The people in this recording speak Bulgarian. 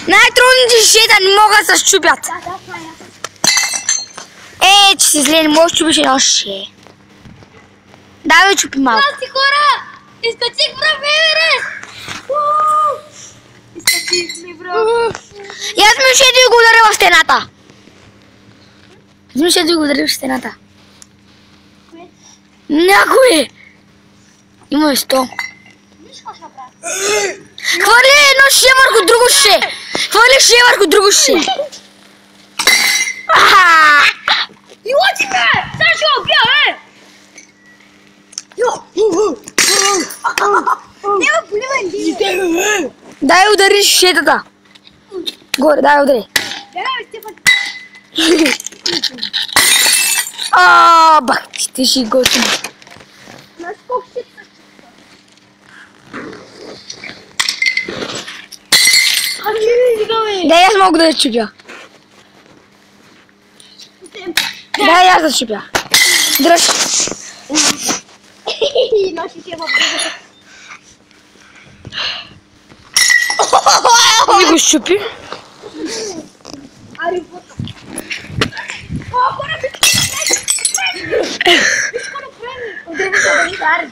Najtrudniejszy się ten mogę coś czupiać. Ej, ci się zleni, możesz czupić się nosie. Dawaj czupi mało. Iskočik bro, Everest! Iskočik mi bro. Ja jsem się tylko uderzyła w stenata. Jsem się tylko uderzyła w stenata. Някой! Има 100. Хвърли едно ше върху друго ше! Хвърли ше върху друго ше! Илоти ме! Сега ще го убия, бе! Няма поливай! Дай удари шетата! Горе, дай удари! Бах, ти си готин! Дай аз мога да чупя. Дай аз да чупя. Дръж. Не го щупи. Скоро време.